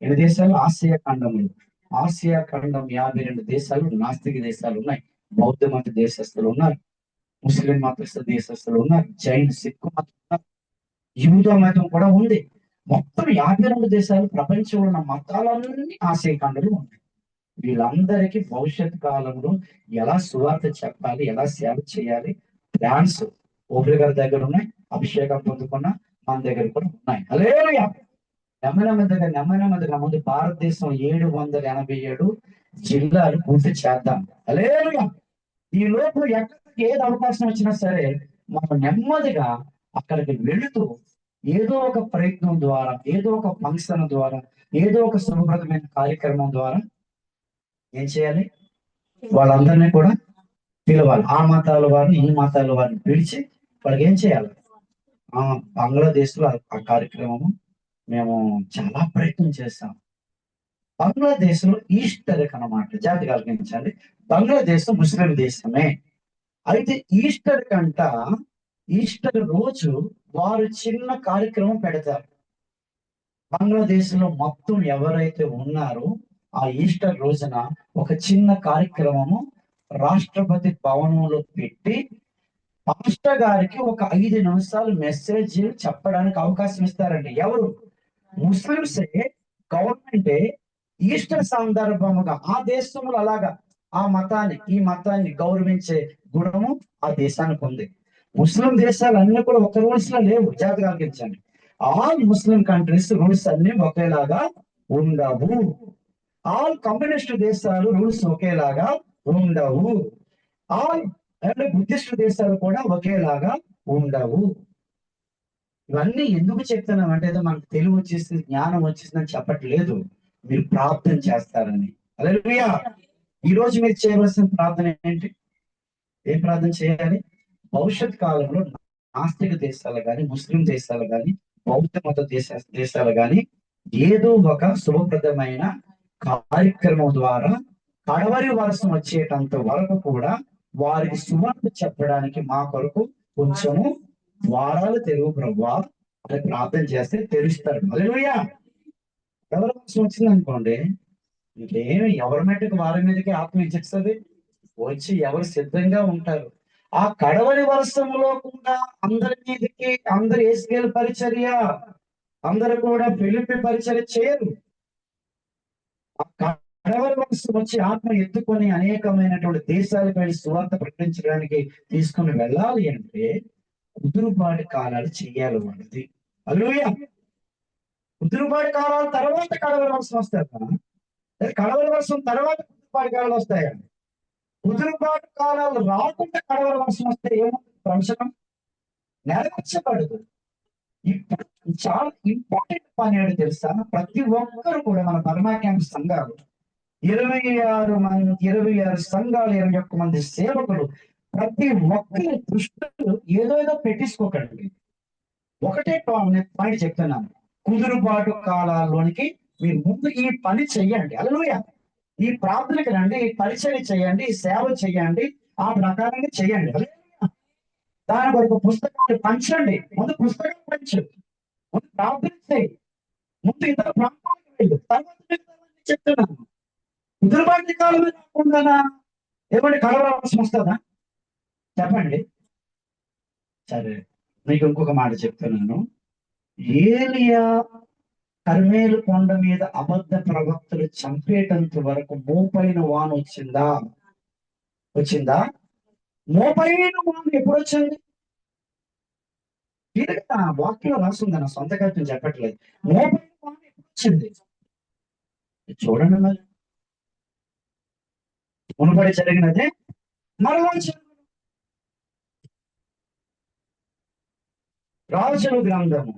ఎన్ని దేశాలు? ఆసియా ఖండములు. ఆసియా ఖండం 52 దేశాలు నాస్తిక దేశాలు ఉన్నాయి. బౌద్ధ మత దేశస్తులు ఉన్నారు, ముస్లిం మత దేశస్తులు ఉన్నారు, జైన్ సిక్కు మతం ఉన్నారు, యూద మతం కూడా ఉంది. మొత్తం 52 దేశాలు, ప్రపంచంలో ఉన్న మతాలన్నీ ఆసియా ఖండంలో ఉన్నాయి. వీళ్ళందరికీ భవిష్యత్ కాలంలో ఎలా సువార్త చెప్పాలి, ఎలా సేవ చేయాలి, ప్లాన్స్ ఓపిరి గారి దగ్గర ఉన్నాయి. అభిషేకం పొందుకున్న మన దగ్గర కూడా ఉన్నాయి. హల్లెలూయా. నెమ్మదిగా ముందు భారతదేశం 787 జిల్లాలు పూర్తి చేద్దాం. హల్లెలూయా. ఈ లోపు ఎక్కడికి ఏది అవకాశం వచ్చినా సరే మనం నెమ్మదిగా అక్కడికి వెళుతూ ఏదో ఒక ప్రయత్నం ద్వారా, ఏదో ఒక ఫంక్షన్ ద్వారా, ఏదో ఒక శుభప్రదమైన కార్యక్రమం ద్వారా ఏం చేయాలి? వాళ్ళందరినీ కూడా పిలవాలి. ఆ మతాల వారిని, ఈ మతాల వారిని పిలిచి వాళ్ళకి ఏం చేయాలి? ఆ బంగ్లాదేశ్ లో ఆ కార్యక్రమము మేము చాలా ప్రయత్నం చేస్తాం. బంగ్లాదేశ్ లో ఈస్టర్ అన్నమాట. జాతి కల్పించండి. బంగ్లాదేశ్ ముస్లిం దేశమే. అయితే ఈస్టర్ రోజు వారు చిన్న కార్యక్రమం పెడతారు. బంగ్లాదేశ్ లో మొత్తం ఎవరైతే ఉన్నారో ఆ ఈస్టర్ రోజున ఒక చిన్న కార్యక్రమము రాష్ట్రపతి భవనంలో పెట్టి పాస్టర్ గారికి ఒక 5 నిమిషాలు మెసేజ్ చెప్పడానికి అవకాశం ఇస్తారండి. ఎవరు? ముస్లింసే. గవర్నమెంటే ఈస్టర్ సందర్భముగా ఆ దేశంలో అలాగా ఆ మతాన్ని, ఈ మతాన్ని గౌరవించే గుణము ఆ దేశానికి ఉంది. ముస్లిం దేశాలు అన్ని కూడా ఒక రూల్స్ లో లేవు. జాగ్రత్తగా ఆలోచించండి. ఆల్ ముస్లిం కంట్రీస్ రూల్స్ అన్ని ఒకేలాగా ఉండవు. ఆల్ కమ్యూనిస్ట్ దేశాలు రూల్స్ ఒకేలాగా ఉండవు. ఆల్ బుద్ధిస్ట్ దేశాలు కూడా ఒకేలాగా ఉండవు. ఇవన్నీ ఎందుకు చెప్తున్నాం అంటే ఏదో మనకు తెలివి వచ్చేసింది, జ్ఞానం వచ్చేసిందని చెప్పట్లేదు. మీరు ప్రార్థన చేస్తారని. హల్లెలూయా. ఈ రోజు మీరు చేయవలసిన ప్రార్థన ఏంటి? ఏం ప్రార్థన చేయాలి? భవిష్యత్ కాలంలో నాస్తిక దేశాలు కానీ, ముస్లిం దేశాలు కానీ, బౌద్ధ మత దేశాలు కానీ ఏదో ఒక శుభప్రదమైన కార్యక్రమం ద్వారా కడవరి వర్షం వచ్చేటంత వరకు కూడా వారికి సువార్త చెప్పడానికి మా కొరకు కొంచెము ద్వారాలు తెరువు ప్రభువా అని ప్రార్థన చేస్తే తెరుస్తాడు. హల్లెలూయా. కడవరి వర్షం వచ్చింది అనుకోండి, ఇంకేమి ఎవరి మీదకి వారి మీదకి ఆత్మ ఇచ్చేస్తుంది. వచ్చి ఎవరు సిద్ధంగా ఉంటారు. ఆ కడవరి వర్షంలో కూడా అందరి మీదకి అందరు ఏసుకేలు పరిచర్య, అందరూ కూడా పిలిపి పరిచర్య చేయరు. ఆ కడవరి వర్షం వచ్చి ఆత్మ ఎత్తుకొని అనేకమైనటువంటి దేశాలకు వెళ్ళి సువార్త ప్రకటించడానికి తీసుకుని వెళ్ళాలి అంటే కుదురుబాటు కాలాలు చెయ్యాలి వాళ్ళది. హల్లెలూయా. కుదురుబాటు కాలాల తర్వాత కడవరి వర్షం వస్తాయా? కడవరి వర్షం తర్వాత కుదురుబాటు కాలాలు వస్తాయా? కుదురుబాటు కాలాలు రాకుండా కడవరి వర్షం వస్తే ఏమవుతుంది? ప్రవచనం నెరవేర్చబడదు. ఇప్పుడు చాలా ఇంపార్టెంట్ పని ఏంటో తెలుసా? ప్రతి ఒక్కరు కూడా మన బర్మా క్యాంప్ సంఘాలు 26 సంఘాలు, 21 మంది సేవకులు, ప్రతి ఒక్కరి దృష్టిలో ఏదో పెట్టించుకోకండి. ఒకటే పాయింట్ చెప్తున్నాను. కుదురుబాటు కాలాల్లోనికి మీరు ముందు ఈ పని చెయ్యండి. హల్లెలూయా. ఈ ప్రార్థనకి రండి, ఈ పరిచయం చేయండి, ఈ సేవ చేయండి, ఆ ప్రకారంగా చేయండి. హల్లెలూయా. దాని కొరకు పుస్తకాలు పంచండి. ముందు పుస్తకాలు పంచు, ముందు ప్రార్థన చేయి, ముందు ఇతర ప్రాంతాలకు వెళ్ళు, తర్వాత చెప్తున్నాను. కుదురుబాటు కాలమే రాకుండా ఏమంటే కలవరాల్సి వస్తుందా? చెప్పండి. సరే, మీకు ఇంకొక మాట చెప్తున్నాను. ఏలియా కర్మేలు కొండ మీద అబద్ధ ప్రవక్తలు చంపేటంత వరకు మోపైన వాన వచ్చిందా? మోపైన వాన ఎప్పుడు వచ్చింది? ఆ వాక్యం రాస్తుంది, నా సొంత కవిత్వం చెప్పట్లేదు. మోపైన వాన ఎప్పుడు వచ్చింది? చూడండి. మరి మునుపడి జరిగినదే మరలా రాజుల గ్రంథము.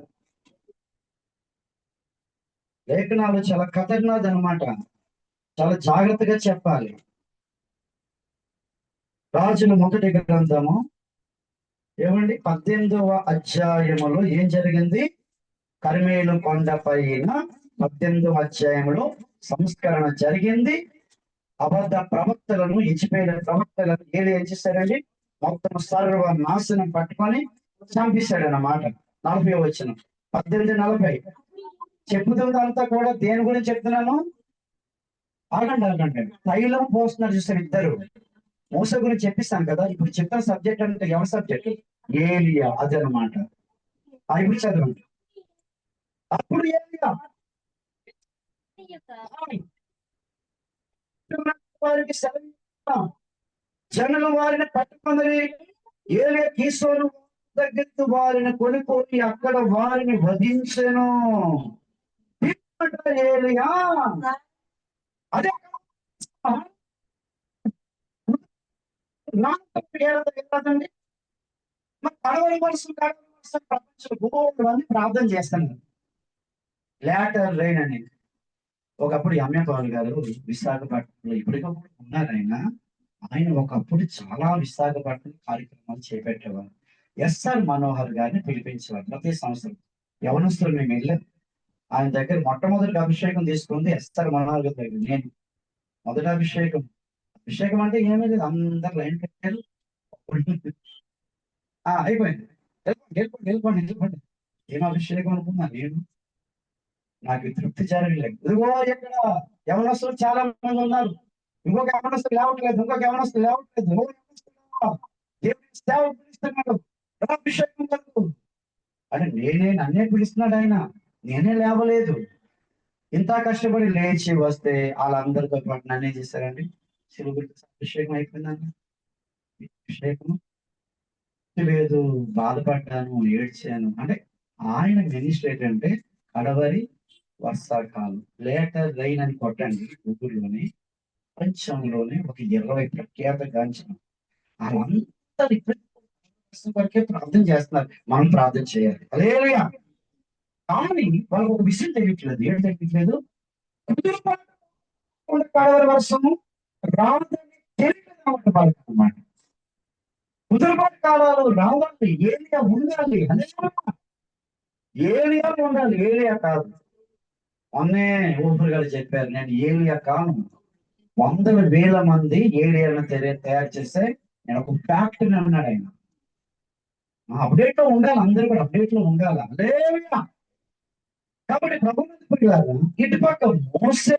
లేఖనాలు చాలా ఖతర్నాథ్ అనమాట, చాలా జాగ్రత్తగా చెప్పాలి. రాజుల మొదటి గ్రంథము ఏమండి 18వ అధ్యాయములో ఏం జరిగింది? కర్మేలు కొండ పైన 18వ అధ్యాయంలో సంస్కరణ జరిగింది. అబద్ధ ప్రవక్తలను, ఇచ్చిపోయిన ప్రవక్తలను ఏం చేశారండి? మొత్తం సర్వ నాశనం పట్టుకొని చంపేశాడన్నమాట. 40వ వచనం, 18:40. చెప్పుతుందంతా కూడా దేని గురించి చెప్తున్నాను? ఆగండి. తైలం పోస్తున్నారు చూసారు ఇద్దరు. మోస గురించి చెప్పిస్తాను కదా. ఇప్పుడు చెప్పిన సబ్జెక్ట్ అంటే ఎవరి సబ్జెక్ట్? ఏలియా. అదనమాట. ఇప్పుడు చదవండి. అప్పుడు ఏలియా వారికి జనులు వారిని పట్టుకుందని ఏలియా కీసోను దగ్గరికి వారిని కొనుక్కొని అక్కడ వారిని వధించెను. ఏలియా అదే కదండి. మరి కడవరి వర్షం ప్రపంచం భూమి ప్రార్థన చేస్తాను. లేటర్ రైన్ అని ఒకప్పుడు ఎంఏపాల్ గారు విశాఖపట్నంలో ఇప్పటికప్పుడు ఉన్నారు. ఆయన ఒకప్పుడు చాలా విశాఖపట్నం కార్యక్రమాలు చేపట్టేవారు. ఎస్ఆర్ మనోహర్ గారిని పిలిపించేవారు ప్రతి సంవత్సరం. యవనస్తులు మేము వెళ్ళాం. ఆయన దగ్గర మొట్టమొదటి అభిషేకం తీసుకుంది ఎస్ఆర్ మనోహర్ గారి దగ్గర. నేను మొదటి అభిషేకం అంటే ఏమీ లేదు, అందరు లైన్ కట్టారు. అయిపోయింది. వెళ్ళిపోండి. ఏం అభిషేకం అనుకున్నా నేను, నాకు తృప్తి జరగలేదు. ఇదిగో ఇక్కడ యవనస్తులు చాలా మంది ఉన్నారు. ఇంకొక యవనస్తులు లేవట్లేదు. సేవ పిలుస్తున్నాడు, అభిషేకం కాదు అంటే నన్నే పిలుస్తున్నాడు ఆయన. నేనే లేవలేదు. ఇంత కష్టపడి లేచి వస్తే వాళ్ళందరితో పాటు నన్నే చేశారండి. శిలుగురికి అభిషేకం అయిపోయిందన్న అభిషేకం లేదు. బాధపడ్డాను, ఏడ్చాను. అంటే ఆయన మినిస్ట్రీ ఏంటంటే కడవరి వర్షాకాలం, లేటర్ రైన్ అని కొట్టండి గూగుల్లోనే. ప్రపంచంలోనే ఒక 20 ప్రఖ్యాత గాంచిన వాళ్ళందరూ వరకే ప్రార్థన చేస్తున్నారు. మనం ప్రార్థన చేయాలి. హల్లెలూయా. కానీ వాళ్ళకి ఒక విషయం తెలియట్లేదు. ఏం తెలియట్లేదు? కడవరి వర్షము రాదని తెలియదు వాళ్ళకి అన్నమాట. కుదురుబాటు కాలాలు రావాలి. ఏలియా ఉండాలి. ఏలియా ఉండాలి, ఏలియా కాదు. మొన్నే ఊపిరి గారు చెప్పారు, నేను ఏలియా కాను. 100,000 మంది ఏలియాలను తయారు చేస్తే నేను ఒక ఫ్యాక్టరీ అన్నాడు ఆయన. అప్డేట్ లో ఉండాలి, అందరూ కూడా అప్డేట్ లో ఉండాలి. హల్లెలూయా. కాబట్టి ప్రభుత్వ ఇటుపక్క మోసే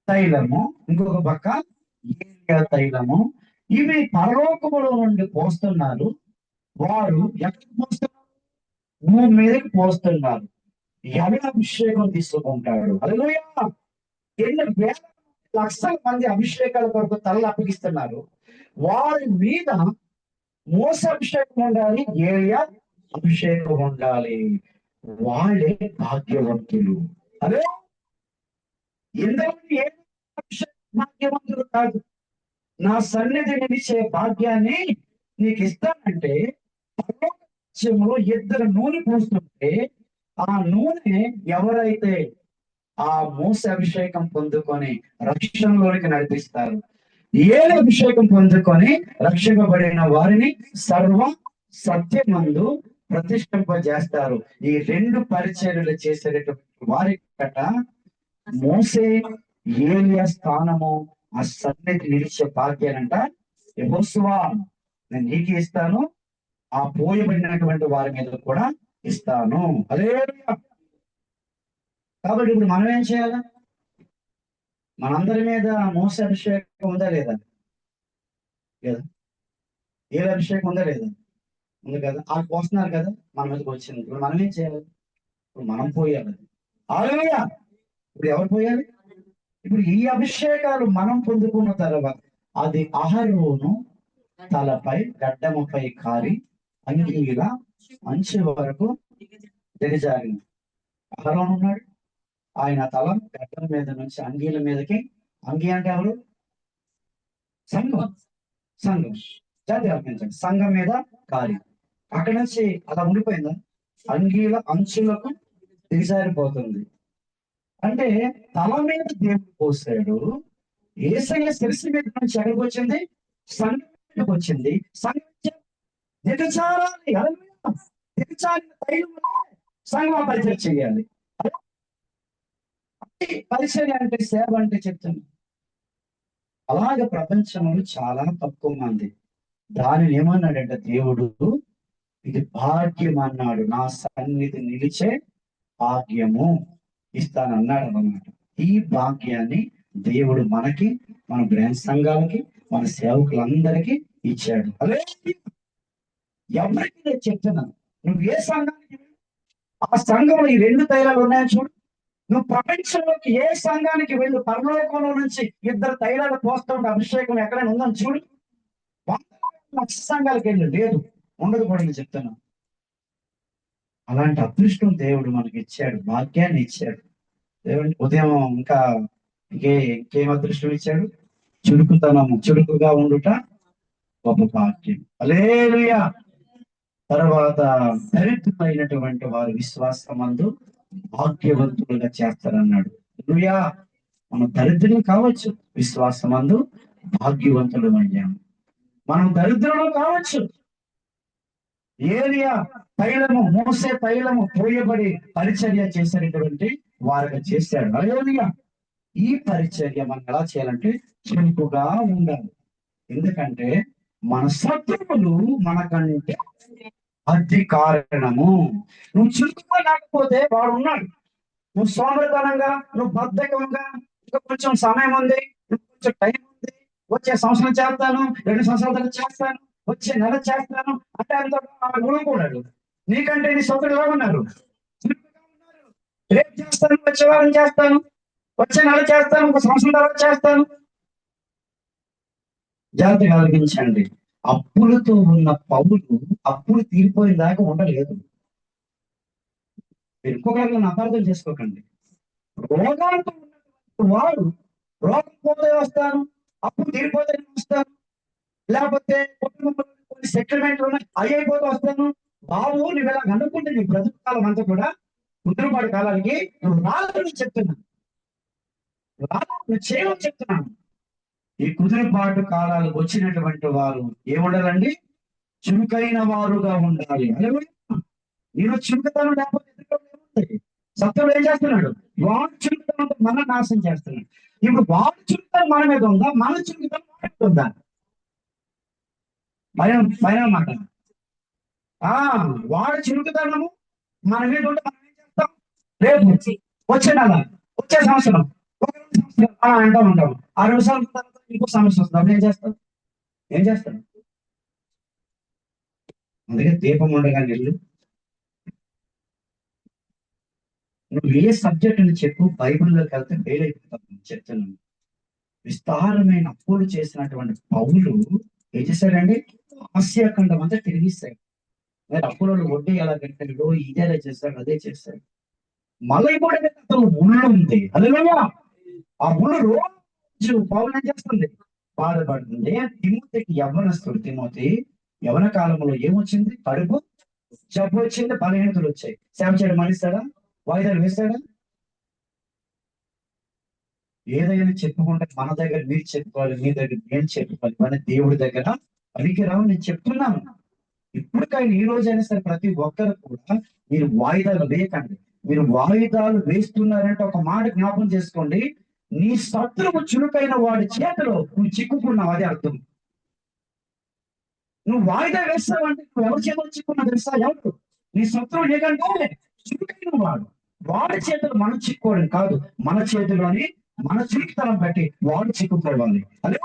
తైలము, ఇంకొక పక్క ఏలియా తైలము. ఇవి పరలోకములో నుండి పోస్తున్నారు. వారు ఎక్కడికి పోస్తున్నారు? భూమి మీదకి పోస్తున్నారు. ఎవరి అభిషేకం తీసుకుంటాడు? హల్లెలూయా. ఎన్ని వేల లక్షల మంది అభిషేకాల కొరకు తలలు అప్పగిస్తున్నారు. వారి మీద మోస అభిషేకం ఉండాలి, ఏలియా అభిషేకం ఉండాలి. వాళ్ళే భాగ్యవంతులు. అదే ఇంతమంది ఏ భాగ్యవంతులు కాదు. నా సన్నిధి నిలిచే భాగ్యాన్ని నీకు ఇస్తానంటే పరలోకంలో 2 నూనె పోస్తుంటే ఆ నూనె ఎవరైతే ఆ మోస అభిషేకం పొందుకొని రక్షణలోనికి నడిపిస్తారు, ఏలి అభిషేకం పొందుకొని రక్షింపబడిన వారిని సర్వ సత్యమందు ప్రతిష్ఠింపజేస్తారు. ఈ 2 పరిచర్యలు చేసేటటువంటి వారి కట మోసే ఏలియా స్థానము, ఆ సన్నిధి నిలిచే భాగ్యానంట యెహోషువా నేను నీకు ఇస్తాను, ఆ పోయబడినటువంటి వారి మీద కూడా ఇస్తాను. హల్లెలూయా. కాబట్టి ఇప్పుడు మనం ఏం చేయాలి? మనందరి మీద మోస అభిషేకం ఉందా లేదా? లేదా? ఏ అభిషేకం ఉందా లేదా? ఉంది కదా. ఆ పోస్తున్నారు కదా, మన మీదకి వచ్చింది. ఇప్పుడు మనం ఏం చేయాలి? ఇప్పుడు మనం పోయాలి. హల్లెలూయా. ఇప్పుడు ఎవరు పోయాలి? ఇప్పుడు ఈ అభిషేకాలు మనం పొందుకున్న తర్వాత అది అహరోను తలపై గడ్డముపై కారి అంగీల అంచు వరకు దిగజారింది. అహరోను ఉన్నాడు, ఆయన తల గడ్డం మీద నుంచి అంగీల మీదకి. అంగీ అంటే ఎవరు? సంఘం. జాతి అర్పించండి. సంఘం మీద కారి అక్కడి నుంచి అలా ఉండిపోయిందా? అంగీల అంచులకు దిగజారిపోతుంది. అంటే తల మీద దేవుడు పోసాడు. ఏసయ్య శిరస్సు మీద నుంచి ఎక్కడికి వచ్చింది? సంఘం మీదకి వచ్చింది. సంఘం దిగజారాలి. హల్లెలూయా. దిగజారిన తైలమునే సంఘం పరిచయం చేయాలి. అది పరిచర్య అంటే, సేవ అంటే చెప్తుంది. అలాగే ప్రపంచంలో చాలా తక్కువ మంది దానిని ఏమన్నాడంటే దేవుడు, ఇది భాగ్యం అన్నాడు. నా సన్నిధి నిలిచే భాగ్యము ఇస్తానన్నాడు అన్నమాట. ఈ భాగ్యాన్ని దేవుడు మనకి, మన బ్రాంచ్ సంఘాలకి, మన సేవకులందరికీ ఇచ్చాడు. అదే ఎవరికి నేను చెప్తున్నాను, నువ్వు ఏ సంఘానికి వెళ్ళు, ఆ సంఘంలో ఈ 2 తైలాలు ఉన్నాయని చూడు. నువ్వు ప్రపంచంలోకి ఏ సంఘానికి వెళ్ళు, పరలోకంలో నుంచి 2 తైలాలు పోస్తూ ఉంటే అభిషేకం ఎక్కడైనా ఉందని చూడు. 100 సంఘాలకు వెళ్ళు, లేదు, ఉండదు కూడా. నేను చెప్తున్నాను, అలాంటి అదృష్టం దేవుడు మనకి ఇచ్చాడు, భాగ్యాన్ని ఇచ్చాడు. దేవుడు ఉదయం ఇంకా ఇంకేం అదృష్టం ఇచ్చాడు? చురుకుగా ఉండుట గొప్ప భాగ్యం. హల్లెలూయా. తర్వాత దరిద్రులైనటువంటి వారు విశ్వాసమందు భాగ్యవంతులుగా చేస్తారన్నాడు. హల్లెలూయా. మనం దరిద్రులు కావచ్చు, విశ్వాసమందు భాగ్యవంతులు అయ్యాము. మనం దరిద్రులు కావచ్చు, ఏలియా తైలము, మోసే తైలము పోయబడి పరిచర్య చేసినటువంటి వారికి చేశాడు. హల్లెలూయా. ఈ పరిచర్య మనం ఎలా చేయాలంటే చురుకుగా ఉండాలి. ఎందుకంటే మన శత్రువులు మనకంటే అతి కారణము. నువ్వు చురుకుగా లేకపోతే వాడు ఉన్నాడు. నువ్వు సోమరితనంగా, నువ్వు బద్ధకంగా, ఇంకా కొంచెం సమయం ఉంది, కొంచెం టైం ఉంది, వచ్చే సంవత్సరం చేస్తాను, 2 సంవత్సరాలు చేస్తాను, వచ్చే నెల చేస్తాను అంటే అంత ఊరుకోడాడు. నీకంటే నీ శత్రులు ఎలా ఉన్నారు? చురుకుగా ఉన్నారు. రేపు చేస్తాను, వచ్చే వారం చేస్తాను, వచ్చే నెల చేస్తాను, ఒక సంవత్సరం తర్వాత చేస్తాను. జాగ్రత్త కలిగించండి. అప్పులతో ఉన్న పౌలు అప్పులు తీరిపోయిన దాకా ఉండలేదు. మీరు ఇంకొకరిని అపార్థం చేసుకోకండి. రోగాలతో ఉన్నటువంటి వాడు రోగం పోతే వస్తాను, అప్పులు తీరిపోతే వస్తాను, లేకపోతే కుటుంబంలో కొన్ని సెటిల్మెంట్లు ఉన్నాయి అవి అయిపోతే వస్తాను. బాబు నువ్వు ఇలా అనుకుంటే నీ బ్రతుకు కాలం అంతా కూడా కుదురుపాటు కాలానికి నువ్వు రాలని చెప్తున్నాను, రాలని చేయమని చెప్తున్నాను. ఈ కుదురుపాటు కాలాలు వచ్చినటువంటి వారు ఏముండాలండి? చురుకైన వారుగా ఉండాలి. నేను చురుకుతాను లేకపోతే సత్తుడు ఏం చేస్తున్నాడు? వాడు చురుకుతాను మన నాశనం చేస్తున్నాడు. ఇప్పుడు వాడు చురుకుతాను మన మీద ఉందా, మన చురుకుతాను మన మీద ఉందా? భయం మాట. వాడు చురుకుతాను మన మీద ఉంటే మనం ఏం చేస్తాం? రేపు వచ్చే నెల, వచ్చే సంవత్సరం, అంటూ ఉంటాం. ఆ 2 సంవత్సరాల తర్వాత ఇంకో సమస్య వస్తుంది. అప్పుడు ఏం చేస్తాడు? అందుకే దీపం ఉండగా నీళ్ళు. నువ్వు ఏ సబ్జెక్ట్ అని చెప్పు, బైబిల్లోకి వెళ్తే ఫెయిల్ అయిపోతావు చెప్తున్నాను. విస్తారమైన అప్పులు చేసినటువంటి పౌలు ఏం చేశాడండి? ఆసియా ఖండం అంతా తిరిగిస్తాడు. అప్పులో వడ్డీ ఎలా కట్టాడు, ఇదేలా చేస్తాడు, అదే చేస్తాడు. మళ్ళీ కూడా ముళ్ళు ఉంది. హల్లెలూయా. ఆ ముళ్ళు రోజు పౌలు ఏం చేస్తుంది? బాధపడుతుంది. తిమోతికి యవ్వనస్తుడు తిమోతి యవన కాలంలో ఏమొచ్చింది? కడుపు జబ్బు వచ్చింది, బలహీనతలు వచ్చాయి. సేవ చేయడం మానేస్తాడా? వాయిదాలు వేస్తాడా? ఏదైనా చెప్పుకుంటే మన దగ్గర మీరు చెప్పుకోవాలి, మీ దగ్గర నేను చెప్పుకోవాలి, మన దేవుడి దగ్గర పనికిరావు. నేను చెప్తున్నాను, ఇప్పటికైనా ఈ రోజైనా సరే ప్రతి ఒక్కరు కూడా మీరు వాయిదాలు వేయకండి. మీరు వాయిదాలు వేస్తున్నారంటే ఒక మాట జ్ఞాపకం చేసుకోండి, నీ శత్రువు చురుకైన వాడి చేతిలో నువ్వు చిక్కుకున్నావు, అదే అర్థం. నువ్వు వాయిదా వేస్తావంటే నువ్వు ఎవరి చేతిలో చిక్కున్నావు తెలుసా? ఎవరు? నీ శత్రువు. ఏకంటే చురుకైన వాడు, వాడి చేతులు మనం చిక్కుకోవడం కాదు, మన చేతిలోని మన చురుకుతనం బట్టి వాడు చిక్కుకోవాలి. అదే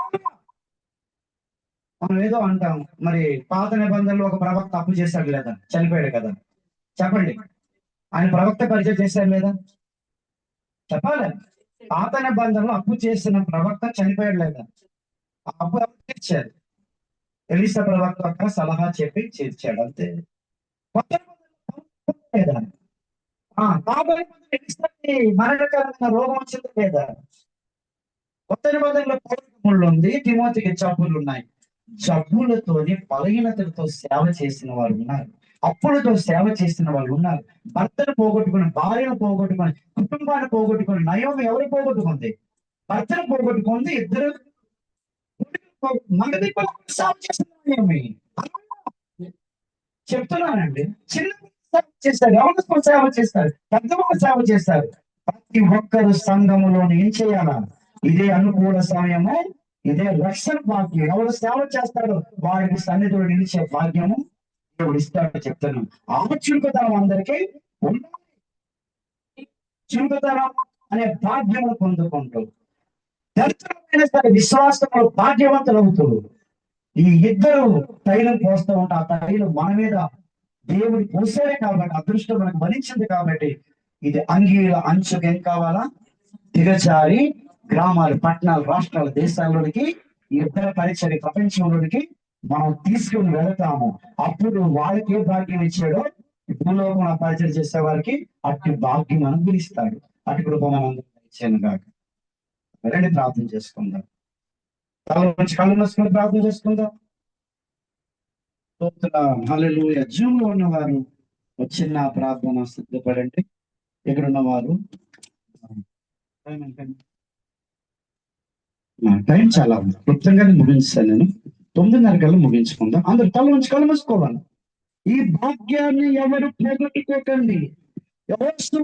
మనం ఏదో అంటాం, మరి పాత నిబంధనలో ఒక ప్రవక్త అప్పు చేశాడు లేదా? చనిపోయాడు కదా. చెప్పండి, ఆయన ప్రవక్త పరిచయం చేశాడు లేదా? చెప్పాలి. పాత నిబంధనలో అప్పు చేసిన ప్రవక్త చనిపోయాడు లేదా? ఆ అప్పు తీర్చాడు. ఎలీసా ప్రవక్త యొక్క సలహా చెప్పి తీర్చాడు, అంతే. కొత్త లేదా? పాత నిబంధనకి మరణకరమైన రోగం వచ్చింది లేదా? కొత్త నిబంధనలో పౌరులు ఉంది, తిమోతికి జబ్బులు ఉన్నాయి. జబ్బులతోని బలహీనతలతో సేవ చేసిన వారు ఉన్నారు. అప్పులతో సేవ చేసిన వాళ్ళు ఉన్నారు. భర్తను పోగొట్టుకుని, భార్యను పోగొట్టుకుని, కుటుంబాన్ని పోగొట్టుకుని, నయోమి ఎవరు పోగొట్టుకుంది? భర్తను పోగొట్టుకుంది. ఇద్దరు మగది కూడా సేవ చేస్తున్న నయోమి. చెప్తున్నానండి. చిన్న సేవ చేస్తారు, ఎవరికో సేవ చేస్తారు, పెద్దవాళ్ళు సేవ చేస్తారు. ప్రతి ఒక్కరు సంఘములో ఏం చేయాలా? ఇదే అనుకూల సమయము, ఇదే రక్షణ భాగ్యం. ఎవరు సేవ చేస్తారో వారికి సన్నిధిలో నిలిచే భాగ్యము దేవుడు ఇస్తాడో చెప్తున్నాను. ఆ చురుకుతనం అందరికీ ఉండాలి. చురుకుతనం అనే భాగ్యము పొందుకుంటూ దరిద్రమైన సరే విశ్వాసంలో భాగ్యవంతులు అవుతాడు. ఈ ఇద్దరు తైలం పోస్తూ ఉంటే ఆ తైలం మన మీద దేవుడు పోసాడే కాబట్టి, అదృష్టం మనకు భరించింది కాబట్టి, ఇది అంగీల అంచుకు ఏం కావాలా? దిగజారి గ్రామాలు, పట్టణాలు, రాష్ట్రాలు, దేశాల్లోనికి ఈ ఇద్దరు పరిచయ ప్రపంచంలోనికి మనం తీసుకుని వెళతాము. అప్పుడు వాళ్ళకి ఏ భాగ్యం ఇచ్చాడో ఈ భూలోకం పరిచయం చేసే వారికి అట్టి భాగ్యం అనుగ్రహిస్తాడు. అటు కృప మనం ఇచ్చాను కాక. రండి ప్రార్థన చేసుకుందాం. తల నుంచి కళ్ళు మూసుకొని ప్రార్థన చేసుకుందాం. హల్లెలూయా. జూమ్ లో ఉన్నవారు చిన్న ప్రార్థన సిద్ధపడండి. ఇక్కడ ఉన్నవారు టైం చాలా ఉంది, క్లుప్తంగానే ముగించాను నేను. 9:30 కల్లా ముగించుకుందాం. అందరు తల నుంచి కళ్ళు మూసుకోవాలి. ఈ భాగ్యాన్ని ఎవరు పోగొట్టుకోకండి. ఎవరు